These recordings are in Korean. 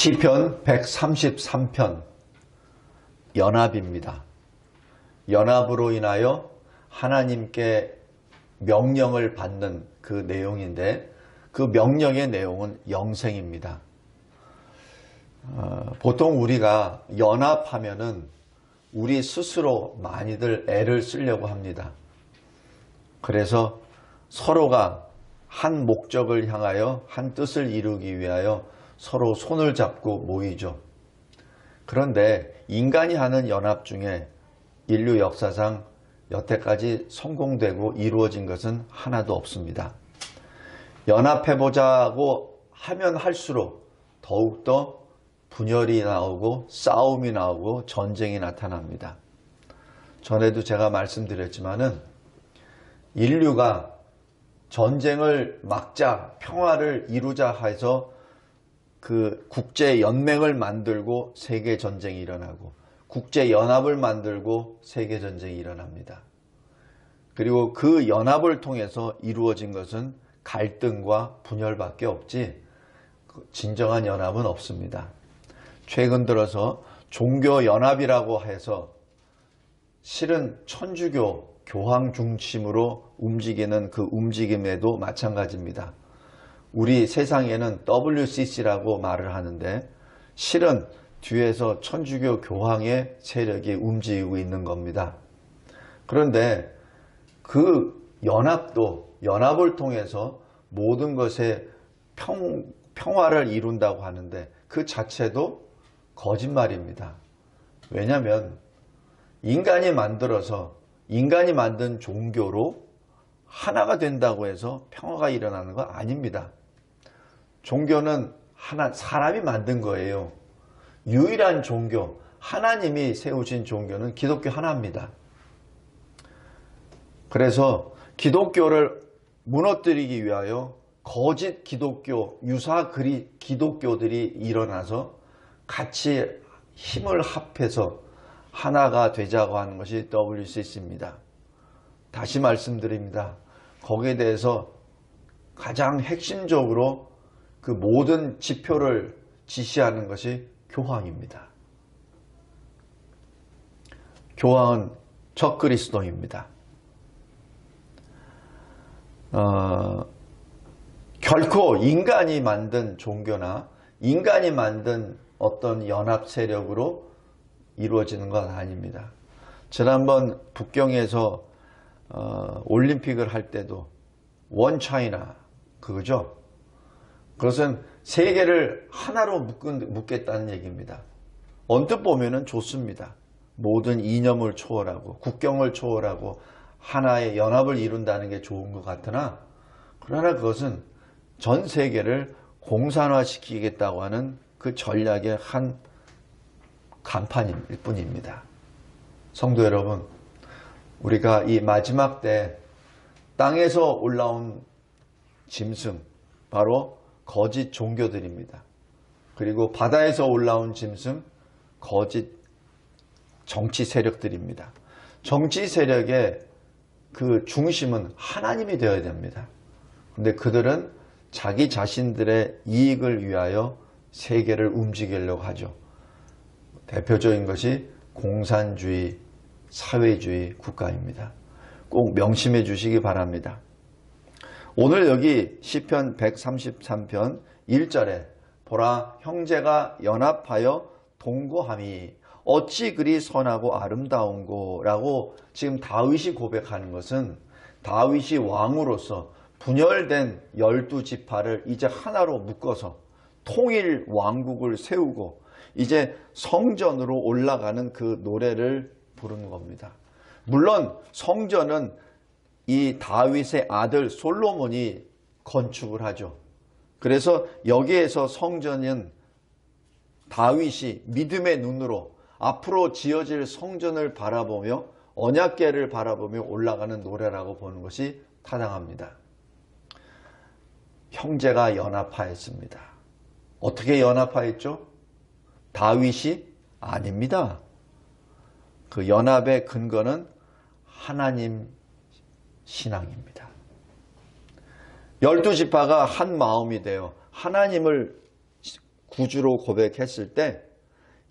시편 133편 연합입니다. 연합으로 인하여 하나님께 명령을 받는 그 내용인데 그 명령의 내용은 영생입니다. 보통 우리가 연합하면은 우리 스스로 많이들 애를 쓰려고 합니다. 그래서 서로가 한 목적을 향하여 한 뜻을 이루기 위하여 서로 손을 잡고 모이죠. 그런데 인간이 하는 연합 중에 인류 역사상 여태까지 성공되고 이루어진 것은 하나도 없습니다. 연합해보자고 하면 할수록 더욱더 분열이 나오고 싸움이 나오고 전쟁이 나타납니다. 전에도 제가 말씀드렸지만은 인류가 전쟁을 막자 평화를 이루자 해서 그 국제연맹을 만들고 세계전쟁이 일어나고 국제연합을 만들고 세계전쟁이 일어납니다. 그리고 그 연합을 통해서 이루어진 것은 갈등과 분열밖에 없지 진정한 연합은 없습니다. 최근 들어서 종교연합이라고 해서 실은 천주교 교황 중심으로 움직이는 그 움직임에도 마찬가지입니다. 우리 세상에는 WCC라고 말을 하는데 실은 뒤에서 천주교 교황의 세력이 움직이고 있는 겁니다. 그런데 그 연합을 통해서 모든 것에 평화를 이룬다고 하는데 그 자체도 거짓말입니다. 왜냐하면 인간이 만든 종교로 하나가 된다고 해서 평화가 일어나는 거 아닙니다. 종교는 사람이 만든 거예요. 유일한 종교, 하나님이 세우신 종교는 기독교 하나입니다. 그래서 기독교를 무너뜨리기 위하여 거짓 기독교, 유사 기독교들이 일어나서 같이 힘을 합해서 하나가 되자고 하는 것이 WCC입니다. 다시 말씀드립니다. 거기에 대해서 가장 핵심적으로 그 모든 지표를 지시하는 것이 교황입니다. 교황은 적그리스도입니다. 결코 인간이 만든 종교나 인간이 만든 어떤 연합 세력으로 이루어지는 건 아닙니다. 지난번 북경에서 올림픽을 할 때도 원 차이나 그거죠. 그것은 세계를 하나로 묶겠다는 얘기입니다. 언뜻 보면은 좋습니다. 모든 이념을 초월하고 국경을 초월하고 하나의 연합을 이룬다는 게 좋은 것 같으나 그러나 그것은 전 세계를 공산화시키겠다고 하는 그 전략의 한 간판일 뿐입니다. 성도 여러분, 우리가 이 마지막 때 땅에서 올라온 짐승, 바로 거짓 종교들입니다. 그리고 바다에서 올라온 짐승, 거짓 정치 세력들입니다. 정치 세력의 그 중심은 하나님이 되어야 됩니다. 그런데 그들은 자기 자신들의 이익을 위하여 세계를 움직이려고 하죠. 대표적인 것이 공산주의, 사회주의 국가입니다. 꼭 명심해 주시기 바랍니다. 오늘 여기 시편 133편 1절에 보라 형제가 연합하여 동거함이 어찌 그리 선하고 아름다운고 라고 지금 다윗이 고백하는 것은 다윗이 왕으로서 분열된 12지파를 이제 하나로 묶어서 통일 왕국을 세우고 이제 성전으로 올라가는 그 노래를 부르는 겁니다. 물론 성전은 이 다윗의 아들 솔로몬이 건축을 하죠. 그래서 여기에서 성전은 다윗이 믿음의 눈으로 앞으로 지어질 성전을 바라보며 언약궤를 바라보며 올라가는 노래라고 보는 것이 타당합니다. 형제가 연합하였습니다. 어떻게 연합하였죠? 다윗이 아닙니다. 그 연합의 근거는 하나님 신앙입니다. 12지파가 한 마음이 되어 하나님을 구주로 고백했을 때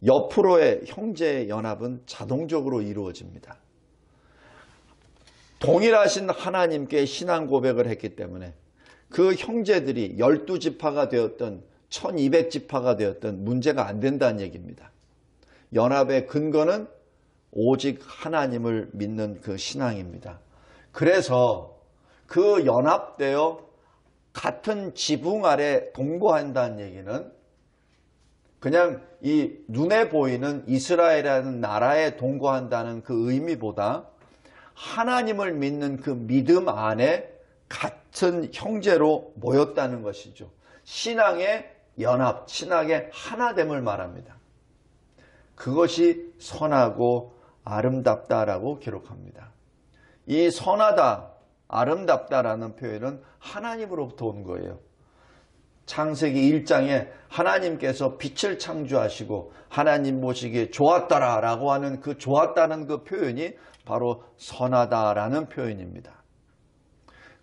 옆으로의 형제 연합은 자동적으로 이루어집니다. 동일하신 하나님께 신앙 고백을 했기 때문에 그 형제들이 12지파가 되었던 1200지파가 되었던 문제가 안 된다는 얘기입니다. 연합의 근거는 오직 하나님을 믿는 그 신앙입니다. 그래서 그 연합되어 같은 지붕 아래 동거한다는 얘기는 그냥 이 눈에 보이는 이스라엘이라는 나라에 동거한다는 그 의미보다 하나님을 믿는 그 믿음 안에 같은 형제로 모였다는 것이죠. 신앙의 연합, 신앙의 하나됨을 말합니다. 그것이 선하고 아름답다라고 기록합니다. 이 선하다, 아름답다라는 표현은 하나님으로부터 온 거예요. 창세기 1장에 하나님께서 빛을 창조하시고 하나님 보시기에 좋았더라라고 하는 그 좋았다는 그 표현이 바로 선하다라는 표현입니다.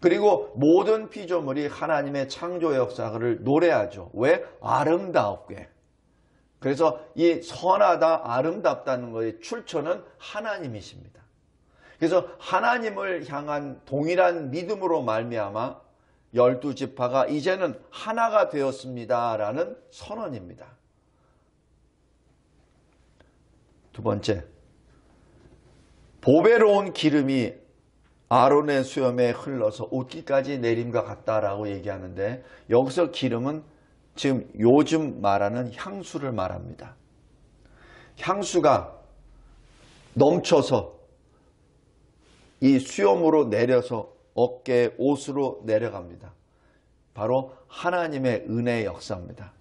그리고 모든 피조물이 하나님의 창조 역사를 노래하죠. 왜? 아름답게. 그래서 이 선하다, 아름답다는 것의 출처는 하나님이십니다. 그래서 하나님을 향한 동일한 믿음으로 말미암아 12지파가 이제는 하나가 되었습니다라는 선언입니다. 두 번째, 보배로운 기름이 아론의 수염에 흘러서 옷깃까지 내림과 같다라고 얘기하는데 여기서 기름은 지금 요즘 말하는 향수를 말합니다. 향수가 넘쳐서 이 수염으로 내려서 어깨, 옷으로 내려갑니다. 바로 하나님의 은혜의 역사입니다.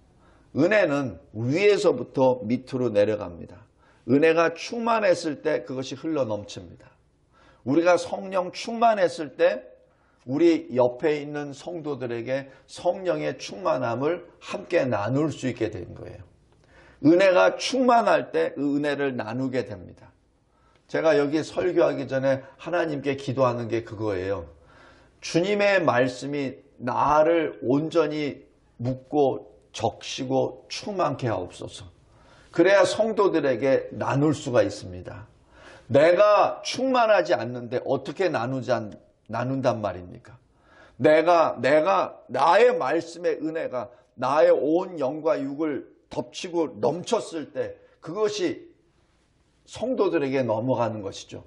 은혜는 위에서부터 밑으로 내려갑니다. 은혜가 충만했을 때 그것이 흘러 넘칩니다. 우리가 성령 충만했을 때 우리 옆에 있는 성도들에게 성령의 충만함을 함께 나눌 수 있게 된 거예요. 은혜가 충만할 때 그 은혜를 나누게 됩니다. 제가 여기 설교하기 전에 하나님께 기도하는 게 그거예요. 주님의 말씀이 나를 온전히 묻고 적시고 충만케 하옵소서. 그래야 성도들에게 나눌 수가 있습니다. 내가 충만하지 않는데 어떻게 나눈단 말입니까? 나의 말씀의 은혜가 나의 온 영과 육을 덮치고 넘쳤을 때 그것이 성도들에게 넘어가는 것이죠.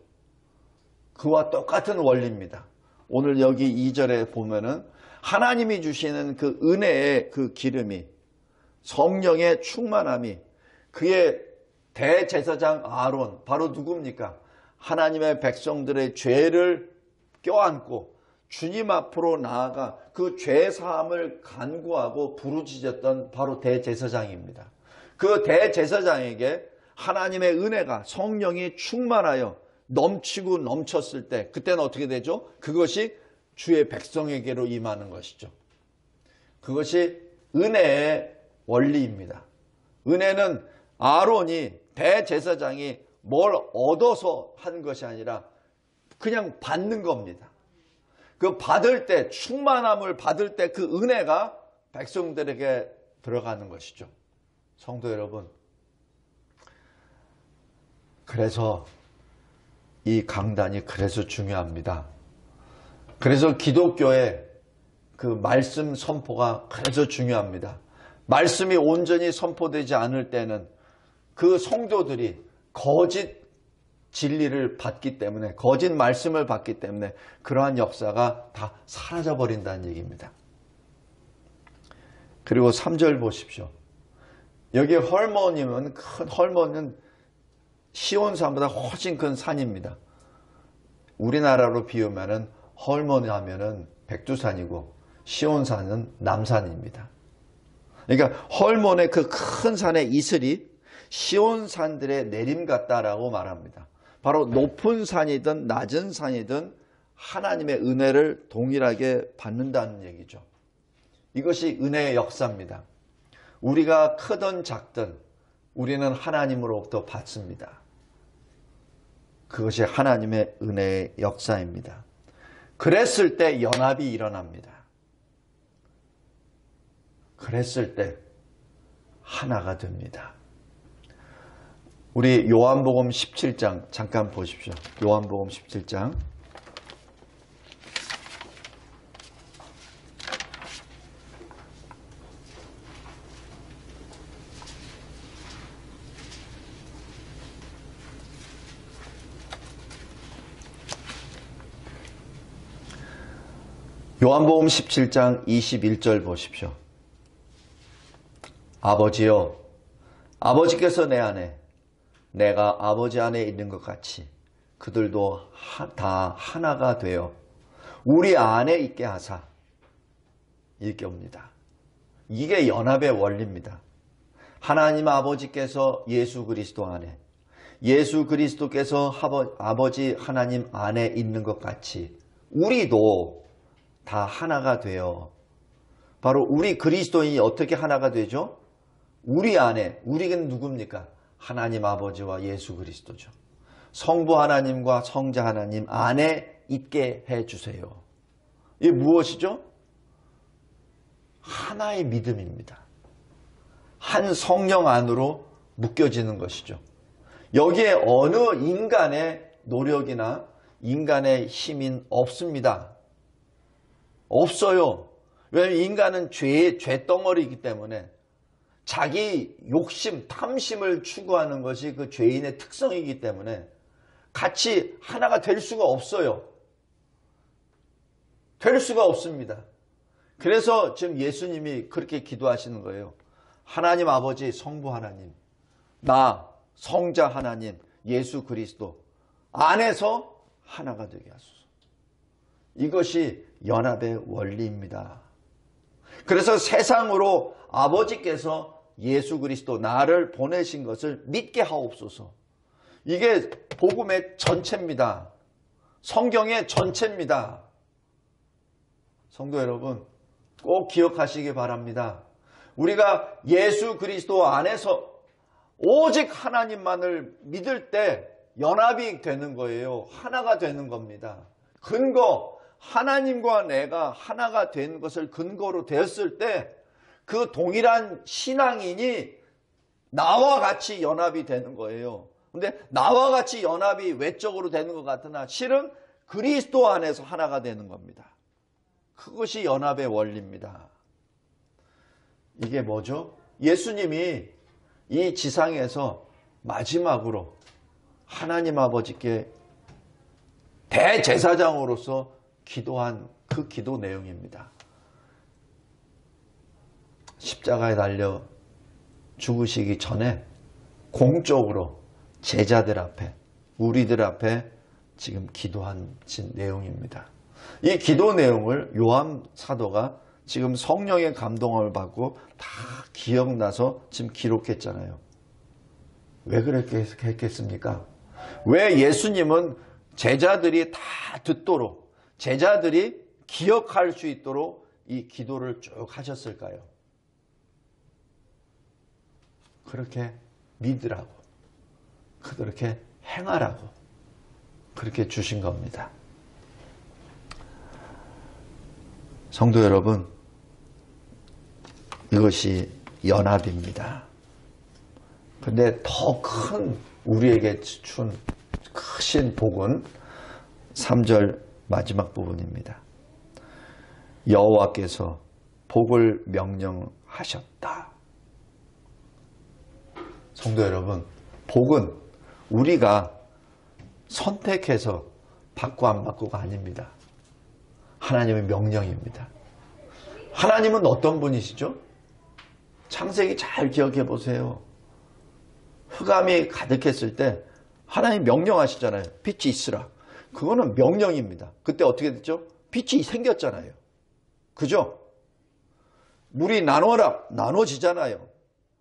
그와 똑같은 원리입니다. 오늘 여기 2절에 보면은 하나님이 주시는 그 은혜의 그 기름이 성령의 충만함이 그의 대제사장 아론, 바로 누굽니까? 하나님의 백성들의 죄를 껴안고 주님 앞으로 나아가 그 죄사함을 간구하고 부르짖었던 바로 대제사장입니다. 그 대제사장에게 하나님의 은혜가 성령이 충만하여 넘치고 넘쳤을 때 그때는 어떻게 되죠? 그것이 주의 백성에게로 임하는 것이죠. 그것이 은혜의 원리입니다. 은혜는 아론이 대제사장이 뭘 얻어서 한 것이 아니라 그냥 받는 겁니다. 그 받을 때 충만함을 받을 때 그 은혜가 백성들에게 들어가는 것이죠. 성도 여러분, 그래서 이 강단이 그래서 중요합니다. 그래서 기독교의 그 말씀 선포가 그래서 중요합니다. 말씀이 온전히 선포되지 않을 때는 그 성도들이 거짓 진리를 받기 때문에, 거짓 말씀을 받기 때문에 그러한 역사가 다 사라져버린다는 얘기입니다. 그리고 3절 보십시오. 여기 헐몬이면 헐몬은 시온산보다 훨씬 큰 산입니다. 우리나라로 비우면은 헐몬 하면은 백두산이고 시온산은 남산입니다. 그러니까 헐몬의 그 큰 산의 이슬이 시온산들의 내림 같다라고 말합니다. 바로 높은 산이든 낮은 산이든 하나님의 은혜를 동일하게 받는다는 얘기죠. 이것이 은혜의 역사입니다. 우리가 크든 작든 우리는 하나님으로부터 받습니다. 그것이 하나님의 은혜의 역사입니다. 그랬을 때 연합이 일어납니다. 그랬을 때 하나가 됩니다. 우리 요한복음 17장 잠깐 보십시오. 요한복음 17장. 요한복음 17장 21절 보십시오. 아버지여, 아버지께서 내 안에, 내가 아버지 안에 있는 것 같이 그들도 다 하나가 되어 우리 안에 있게 하사. 이렇게 옵니다. 이게 연합의 원리입니다. 하나님 아버지께서 예수 그리스도 안에, 예수 그리스도께서 아버지 하나님 안에 있는 것 같이 우리도 다 하나가 되어, 바로 우리 그리스도인이 어떻게 하나가 되죠? 우리 안에, 우리는 누굽니까? 하나님 아버지와 예수 그리스도죠. 성부 하나님과 성자 하나님 안에 있게 해주세요. 이게 무엇이죠? 하나의 믿음입니다. 한 성령 안으로 묶여지는 것이죠. 여기에 어느 인간의 노력이나 인간의 힘은 없습니다. 없어요. 왜냐하면 인간은 죄덩어리이기 때문에 자기 욕심, 탐심을 추구하는 것이 그 죄인의 특성이기 때문에 같이 하나가 될 수가 없어요. 될 수가 없습니다. 그래서 지금 예수님이 그렇게 기도하시는 거예요. 하나님 아버지, 성부 하나님, 나, 성자 하나님, 예수 그리스도 안에서 하나가 되게 하소서. 이것이 연합의 원리입니다. 그래서 세상으로 아버지께서 예수 그리스도 나를 보내신 것을 믿게 하옵소서. 이게 복음의 전체입니다. 성경의 전체입니다. 성도 여러분, 꼭 기억하시기 바랍니다. 우리가 예수 그리스도 안에서 오직 하나님만을 믿을 때 연합이 되는 거예요. 하나가 되는 겁니다. 근거, 하나님과 내가 하나가 된 것을 근거로 되었을 때 그 동일한 신앙인이 나와 같이 연합이 되는 거예요. 근데 나와 같이 연합이 외적으로 되는 것 같으나 실은 그리스도 안에서 하나가 되는 겁니다. 그것이 연합의 원리입니다. 이게 뭐죠? 예수님이 이 지상에서 마지막으로 하나님 아버지께 대제사장으로서 기도한 그 기도 내용입니다. 십자가에 달려 죽으시기 전에 공적으로 제자들 앞에, 우리들 앞에 지금 기도한 내용입니다. 이 기도 내용을 요한 사도가 지금 성령의 감동을 받고 다 기억나서 지금 기록했잖아요. 왜 그렇게 했겠습니까? 왜 예수님은 제자들이 다 듣도록, 제자들이 기억할 수 있도록 이 기도를 쭉 하셨을까요? 그렇게 믿으라고, 그렇게 행하라고 그렇게 주신 겁니다. 성도 여러분, 이것이 연합입니다. 근데 더 큰 우리에게 준 크신 복은 3절 마지막 부분입니다. 여호와께서 복을 명령하셨다. 성도 여러분, 복은 우리가 선택해서 받고 안 받고가 아닙니다. 하나님의 명령입니다. 하나님은 어떤 분이시죠? 창세기 잘 기억해 보세요. 흑암이 가득했을 때 하나님 명령하시잖아요. 빛이 있으라. 그거는 명령입니다. 그때 어떻게 됐죠? 빛이 생겼잖아요. 그죠? 물이 나눠라. 나눠지잖아요.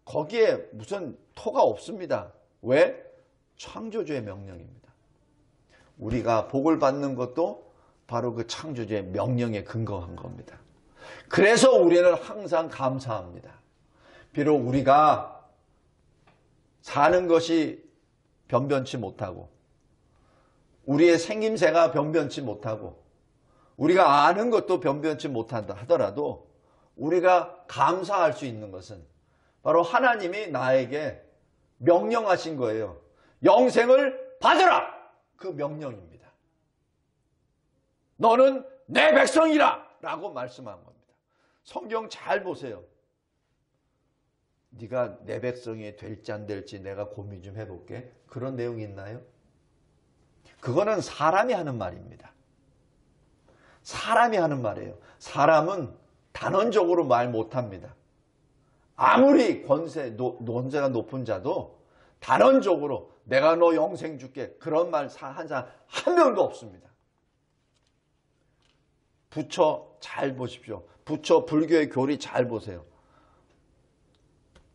거기에 무슨 토가 없습니다. 왜? 창조주의 명령입니다. 우리가 복을 받는 것도 바로 그 창조주의 명령에 근거한 겁니다. 그래서 우리는 항상 감사합니다. 비록 우리가 사는 것이 변변치 못하고, 우리의 생김새가 변변치 못하고, 우리가 아는 것도 변변치 못한다 하더라도 우리가 감사할 수 있는 것은 바로 하나님이 나에게 명령하신 거예요. 영생을 받으라! 그 명령입니다. 너는 내 백성이라! 라고 말씀한 겁니다. 성경 잘 보세요. 네가 내 백성이 될지 안 될지 내가 고민 좀 해볼게. 그런 내용이 있나요? 그거는 사람이 하는 말입니다. 사람이 하는 말이에요. 사람은 단언적으로 말 못합니다. 아무리 권세가 높은 자도 단언적으로 내가 너 영생 줄게 그런 말 한 사람 한 명도 없습니다. 부처 잘 보십시오. 부처 불교의 교리 잘 보세요.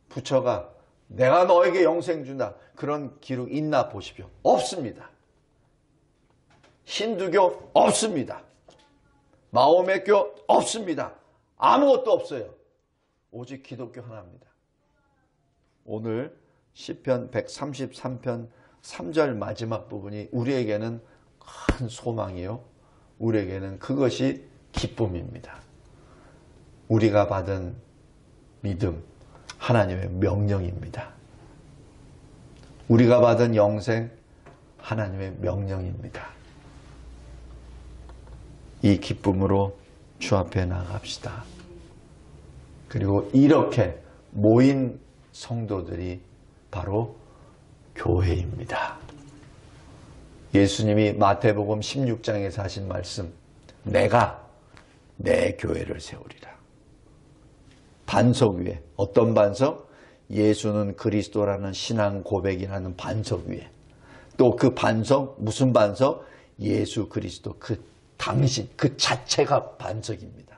부처가 내가 너에게 영생 준다 그런 기록 있나 보십시오. 없습니다. 힌두교 없습니다. 마호메교 없습니다. 아무것도 없어요. 오직 기독교 하나입니다. 오늘 시편 133편 3절 마지막 부분이 우리에게는 큰 소망이요. 우리에게는 그것이 기쁨입니다. 우리가 받은 믿음, 하나님의 명령입니다. 우리가 받은 영생, 하나님의 명령입니다. 이 기쁨으로 주 앞에 나갑시다. 그리고 이렇게 모인 성도들이 바로 교회입니다. 예수님이 마태복음 16장에서 하신 말씀, 내가 내 교회를 세우리라. 반석 위에, 어떤 반석? 예수는 그리스도라는 신앙 고백이라는 반석 위에, 또 그 반석, 무슨 반석? 예수 그리스도, 그 당신, 그 자체가 반석입니다.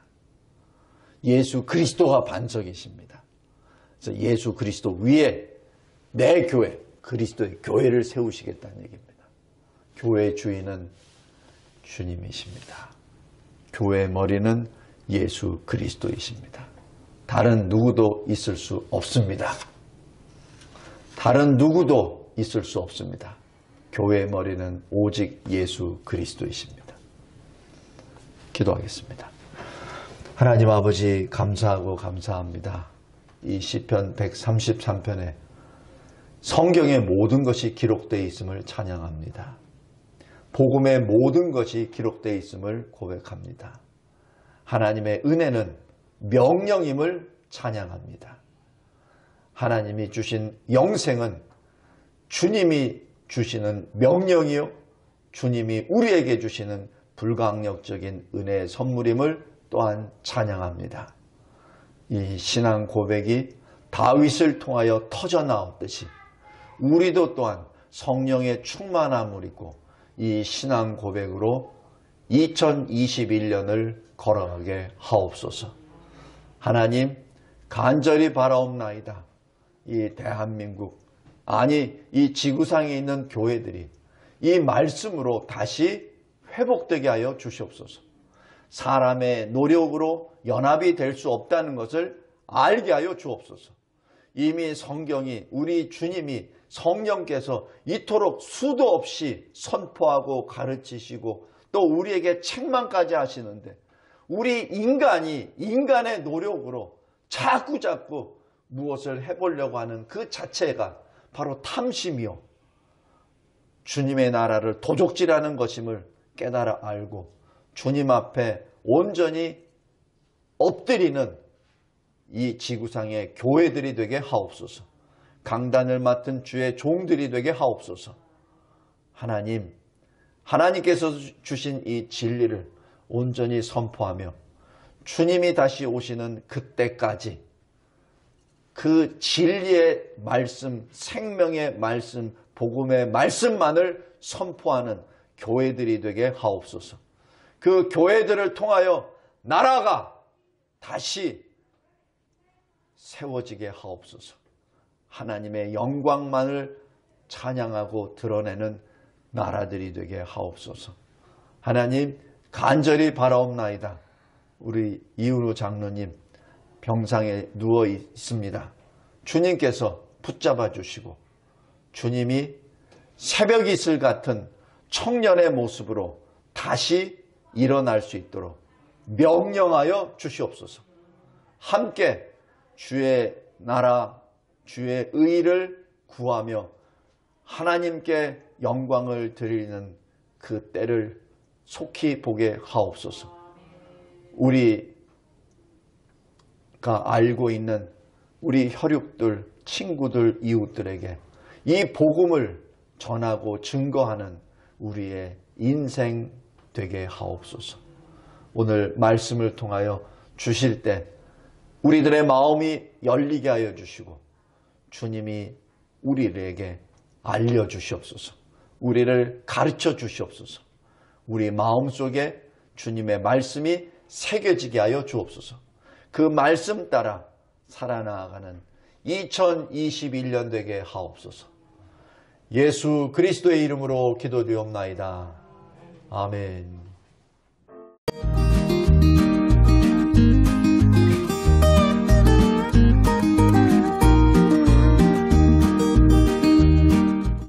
예수 그리스도가 반석이십니다. 그래서 예수 그리스도 위에 내 교회, 그리스도의 교회를 세우시겠다는 얘기입니다. 교회의 주인은 주님이십니다. 교회의 머리는 예수 그리스도이십니다. 다른 누구도 있을 수 없습니다. 다른 누구도 있을 수 없습니다. 교회의 머리는 오직 예수 그리스도이십니다. 기도하겠습니다. 하나님 아버지 감사하고 감사합니다. 이 시편 133편에 성경의 모든 것이 기록되어 있음을 찬양합니다. 복음의 모든 것이 기록되어 있음을 고백합니다. 하나님의 은혜는 명령임을 찬양합니다. 하나님이 주신 영생은 주님이 주시는 명령이요, 주님이 우리에게 주시는 불강력적인 은혜의 선물임을 또한 찬양합니다. 이 신앙 고백이 다윗을 통하여 터져나왔듯이 우리도 또한 성령의 충만함을 입고 이 신앙 고백으로 2021년을 걸어가게 하옵소서. 하나님 간절히 바라옵나이다. 이 대한민국, 아니 이 지구상에 있는 교회들이 이 말씀으로 다시 회복되게 하여 주시옵소서. 사람의 노력으로 연합이 될 수 없다는 것을 알게 하여 주옵소서. 이미 성경이, 우리 주님이, 성령께서 이토록 수도 없이 선포하고 가르치시고 또 우리에게 책망까지 하시는데, 우리 인간이 인간의 노력으로 자꾸 무엇을 해보려고 하는 그 자체가 바로 탐심이요, 주님의 나라를 도적질하는 것임을 깨달아 알고 주님 앞에 온전히 엎드리는 이 지구상의 교회들이 되게 하옵소서. 강단을 맡은 주의 종들이 되게 하옵소서. 하나님, 하나님께서 주신 이 진리를 온전히 선포하며 주님이 다시 오시는 그때까지 그 진리의 말씀, 생명의 말씀, 복음의 말씀만을 선포하는 교회들이 되게 하옵소서. 그 교회들을 통하여 나라가 다시 세워지게 하옵소서. 하나님의 영광만을 찬양하고 드러내는 나라들이 되게 하옵소서. 하나님 간절히 바라옵나이다. 우리 이은우 장로님 병상에 누워 있습니다. 주님께서 붙잡아 주시고 주님이 새벽 이슬 같은 청년의 모습으로 다시 일어날 수 있도록 명령하여 주시옵소서. 함께 주의 나라 주의 의를 구하며 하나님께 영광을 드리는 그 때를 속히 보게 하옵소서. 우리가 알고 있는 우리 혈육들, 친구들, 이웃들에게 이 복음을 전하고 증거하는 우리의 인생 되게 하옵소서. 오늘 말씀을 통하여 주실 때 우리들의 마음이 열리게 하여 주시고 주님이 우리에게 알려주시옵소서. 우리를 가르쳐 주시옵소서. 우리 마음속에 주님의 말씀이 새겨지게 하여 주옵소서. 그 말씀 따라 살아나가는 2021년 되게 하옵소서. 예수 그리스도의 이름으로 기도드리옵나이다. 아멘.